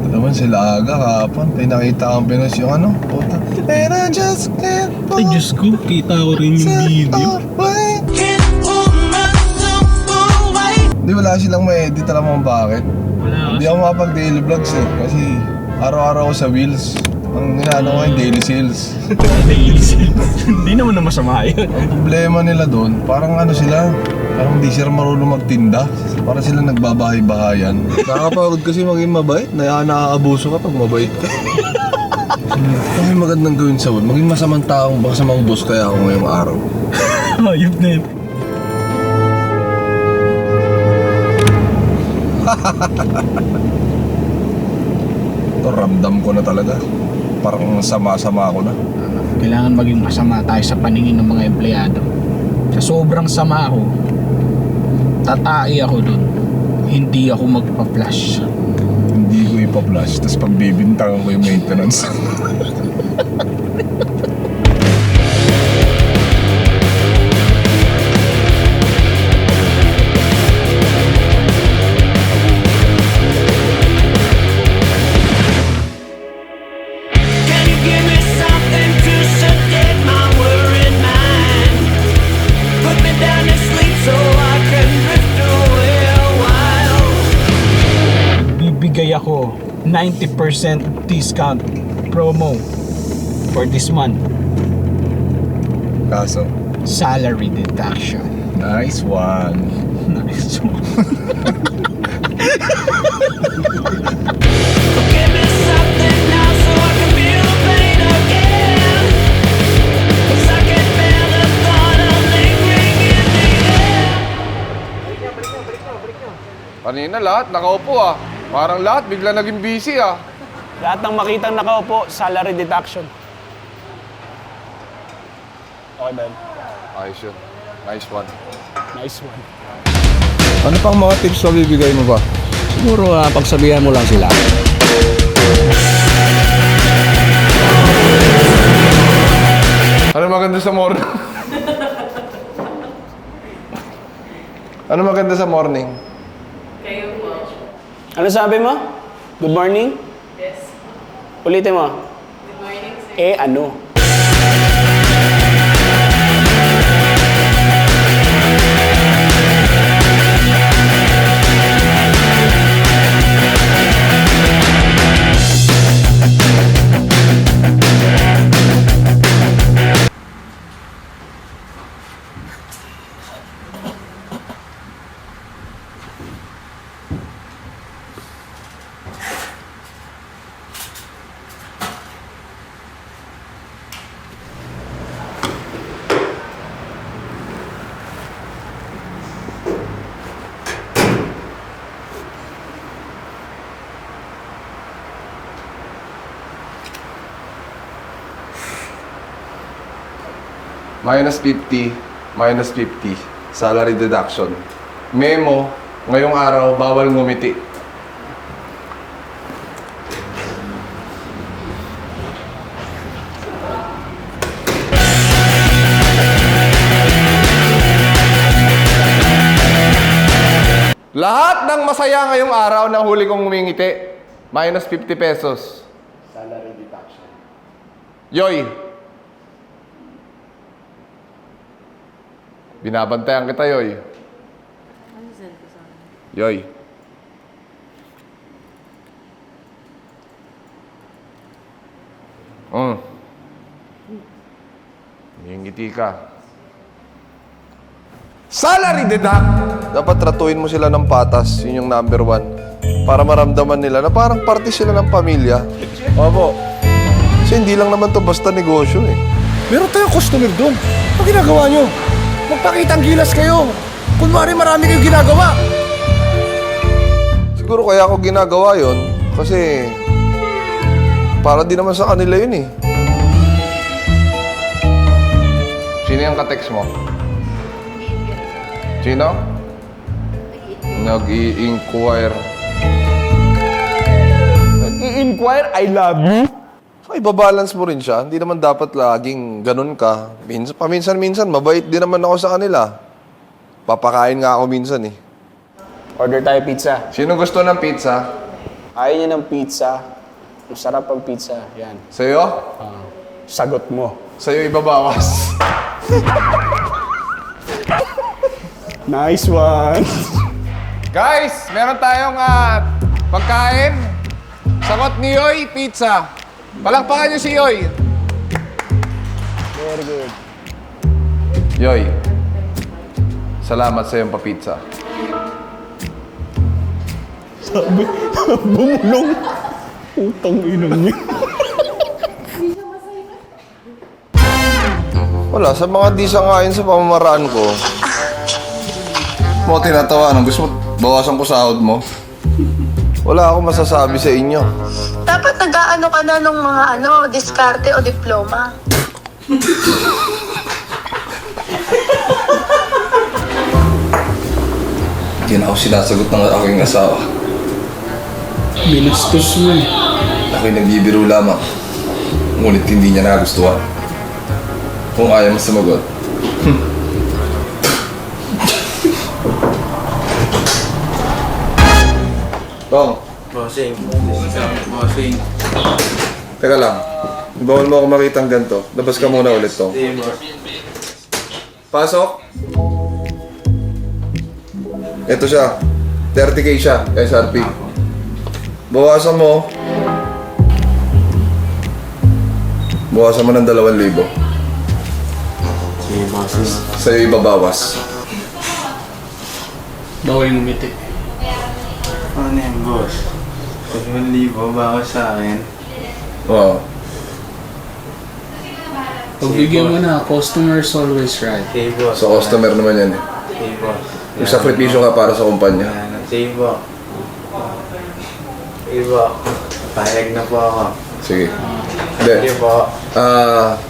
Naman sila aga kahapon. Pinakita ang Pinas yung ano, puta. And I just can't Ay, Diyos ko, kita ko rin yung video. Hindi, wala silang ma-edit. Alam mo bakit? Wala Hindi ako makapag-daily vlogs eh. Kasi araw-araw ako sa Wheels. Ang inaano ko yung daily sales. Daily sales. Hindi naman na masama yun. Ang problema nila doon, parang ano sila, parang hindi sila marunong magtinda. Parang sila nagbabahay-bahayan. Nakakapagod kasi maging mabait. Nakakaabuso ka pag mabait ka. Ano yung magandang gawin sa world? Maging masamang taong baka sa maubos kaya ako ngayong araw. Hayop na yun. Ito, ramdam ko na talaga. Parang sama-sama ako na. Kailangan maging masama tayo sa paningin ng mga empleyado. Sa sobrang sama ako, tatai ako dun. Hindi ako magpa-flash. Hindi ko ipa-flash, tapos pagbibintangan ko yung maintenance. Bibigay ako 90% discount promo for this month. Kaso, Salary deduction. nice one. Nice one. Kanina lahat nakaupo ah. Parang lahat bigla naging busy ah. Lahat ng makitang nakaupo, salary deduction. Okay ba yun? Ayos yun. Nice one. Nice one. Ano pang mga tips na bibigay mo ba? Siguro pagsabihan mo lang sila. Ano maganda sa morning? Ano maganda sa morning? Ano sabi mo? Good morning? Yes. Ulitin mo. Good morning, sir. Ano? Minus 50, minus 50. Salary deduction. Memo, ngayong araw, bawal ngumiti. Lahat ng masaya ngayong araw na huli kong ngumingiti, minus 50 pesos. Salary deduction. Yoy! Binabantayan kita, Yoy. Ano send ko sa akin? Yoy. Ngingiti ka. Salary deduct! Dapat tratuin mo sila ng patas. Yun yung number one. Para maramdaman nila na parang parte sila ng pamilya. Opo. Kasi hindi lang naman to basta negosyo eh. Meron tayong customer doon. Ano ginagawa nyo? Magpakitang gilas kayo. Kunwari marami kayong ginagawa. Siguro kaya ako ginagawa yon kasi para din naman sa kanila yun eh. Sino yung ka-text mo? Sino? Nag-i-inquire. I-inquire, I love you. So, ibabalance mo rin siya. Hindi naman dapat laging ganun ka. Paminsan-minsan, mabait din naman ako sa kanila. Papakain nga ako minsan eh. Order tayo pizza. Sino gusto ng pizza? Ayaw niya ng pizza. Masarap ang pizza. Yan. Sa'yo? Sagot mo. Sa'yo ibabawas. Nice one. Guys, meron tayong pagkain. Sagot ni Yoy, pizza. Palakpakan niyo si Yoy. Very good. Yoy, salamat sa iyong pa-pizza. Bumulong. Utang inom niya. Wala, sa mga di sangayon sa pamamaraan ko. Mo tinatawanan, gusto mo bawasan ko sahod mo? Wala akong masasabi sa inyo. Dapat nag-aano ka na nung mga diskarte o diploma. Hindi na ako sinasagot ng aking asawa. Binastos mo eh. Ako'y nagbibiro lamang. Ngunit hindi niya nagustuhan. Kung ayaw mo sumagot. Tong. Bossing. Bossing. Teka lang. Bawal mo ako makita ng ganito. Labas ka muna ulit, Tong. Sige, boss. Pasok. Ito siya. 30k siya, SRP. Bawasan mo. Bawasan mo ng 2,000. Sige, bossing. Sa'yo ibabawas. Bawal yung umiti. Ano yan, boss? 7,000 bawas sa akin. Oo. Pagbigyan mo na, customer is always right. Sige, boss. Sa customer naman yan eh. Sige, boss. Magsakripisyo ka para sa kumpanya. Yan. Sige, boss. Sige, boss. Payag na po ako. Sige. Sige Hindi. po.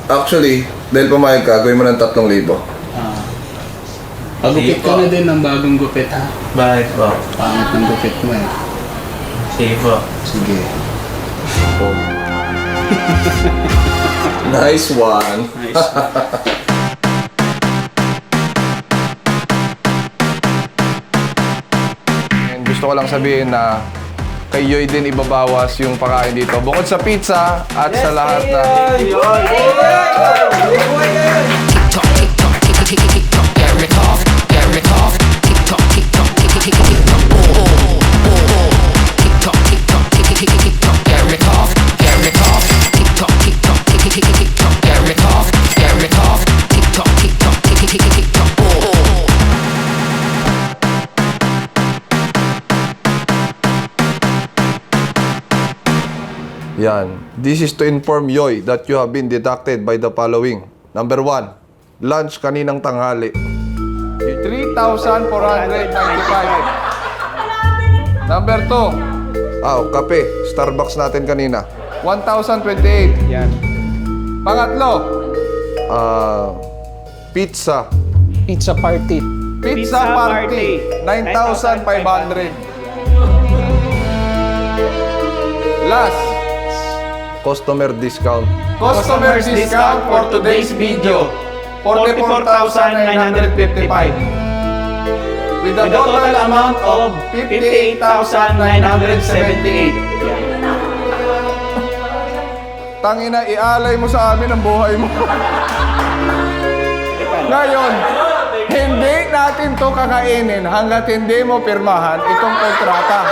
Actually, dahil pumayag ka, gawin mo ng 3,000. Pagupit ka na din ng bagong gupit ha. Bakit po? Pangit ng gupit mo eh. Sige po. Sige. Nice one. Nice. And gusto ko lang sabihin na kay Yoy din ibabawas yung pakain dito. Bukod sa pizza at sa lahat na... Yan. This is to inform Yoy that you have been deducted by the following. Number 1, lunch kaninang tanghali. 3,495. Number 2, kape. Starbucks natin kanina. 1,028. Yan. Pangatlo, pizza. Pizza party. Pizza party. 9,500. Last, customer discount. Customer discount for today's video. 44,955. With a total amount of 58,978. Tangina, ialay mo sa amin ang buhay mo. Ngayon, hindi natin to kakainin hanggat hindi mo pirmahan itong kontrata.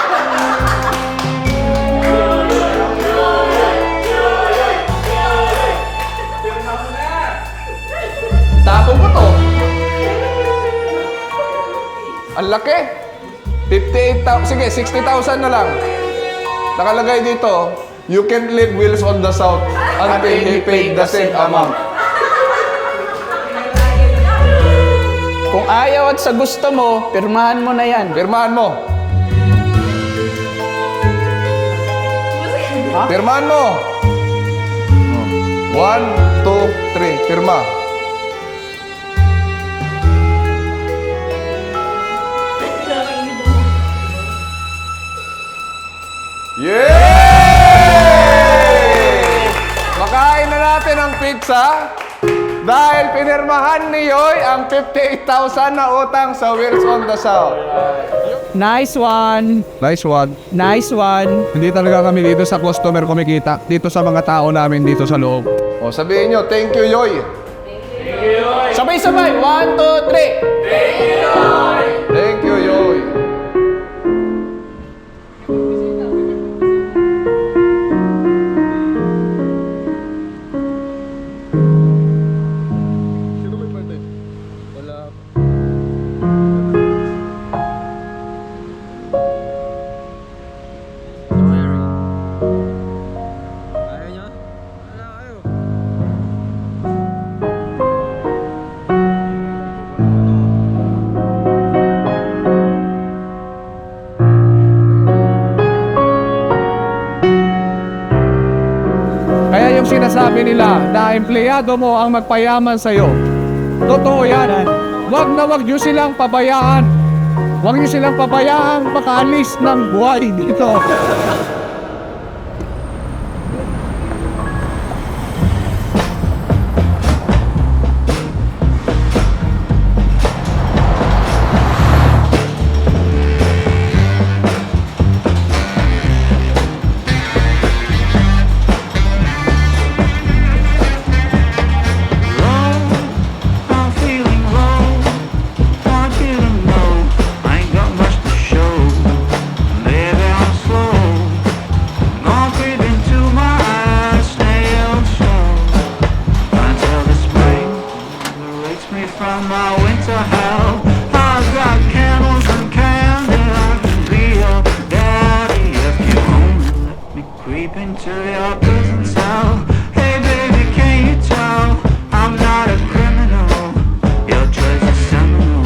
Tapon ko to. Ang laki. 58,000. Sige, 60,000 na lang. Nakalagay dito, you can leave wheels on the south until he paid the same amount. Kung ayaw at sa gusto mo, pirmahan mo na yan. Pirmahan mo. Pirmahan mo. 1, 2, 3. Pirma. Yay! Makain na natin ang pizza. Dahil pinirmahan ni Yoy ang 58,000 na utang sa Wheels on the South. Nice one. Nice one. Nice one. Hindi talaga kami dito sa customer kumikita. Dito sa mga tao namin dito sa loob. O sabihin nyo, thank you Yoy. Sabay-sabay. 1, 2, 3. Thank you Yoy. Kaya yung sinasabi nila na empleyado mo ang magpayaman sa'yo, totoo yan. Wag na wag nyo silang pabayaan. Wag nyo silang pabayaan makaalis ng buhay dito. I'm feeling low. Want you to know I ain't got much to show. Maybe I'm slow. Gone creep into my eyes, snail show. Until the spring liberates me from my winter hell. I've got candles and candy. I can be your daddy if you only let me creep into your prison cell. Hey baby, can you tell I'm not a criminal? Your choice is seminal.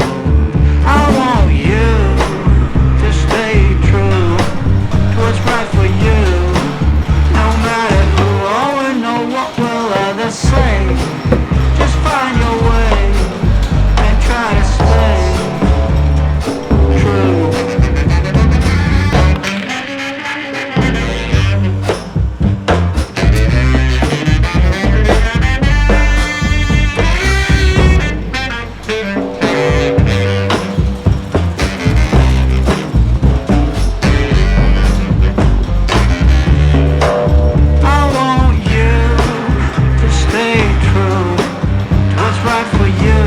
I want you to stay true to what's right for you. No matter who or know what will others say. Just find your way and try to stay true. I want you to stay true to what's right for you.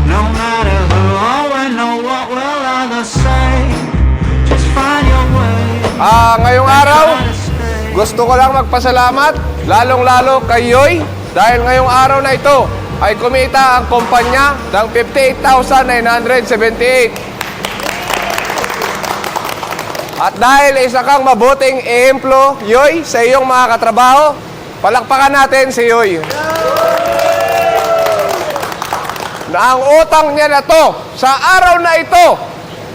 No matter who or know what will others say. Just find your way. Ngayong araw, Try to stay. gusto ko lang magpasalamat, lalong-lalo kay Yoy, dahil ngayong araw na ito ay kumita ang kumpanya ng 58,978. At dahil isa kang mabuting ehemplo, Yoy, sa iyong mga katrabaho, palakpakan natin si Yoy. Na ang utang niya na to, sa araw na ito,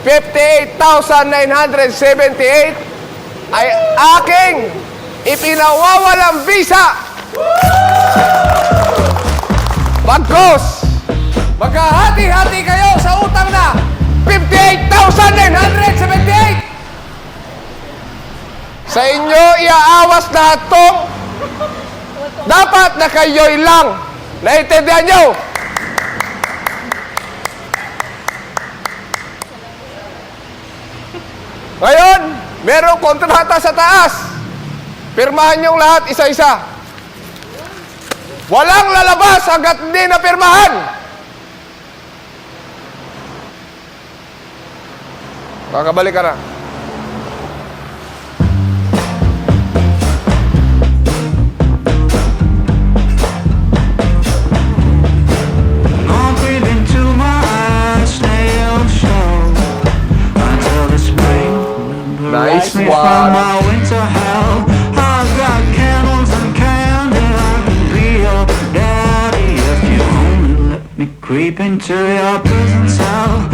58,978, ay aking ipinawawalang visa. Bagkos, magkahati-hati kayo sa utang na 58,978. Sa inyo iaawas lahat tong dapat na kayo'y lang. Naintindihan nyo? Ngayon, merong kontrata sa taas. Pirmahan niyong lahat isa-isa. Walang lalabas hanggat hindi na pirmahan. Kakabalik ka na. Gone creep into my eyes, snail show. Until the spring liberates me from my winter hell. I've got candles and candy. I can be your daddy if you only let me creep into your prison cell.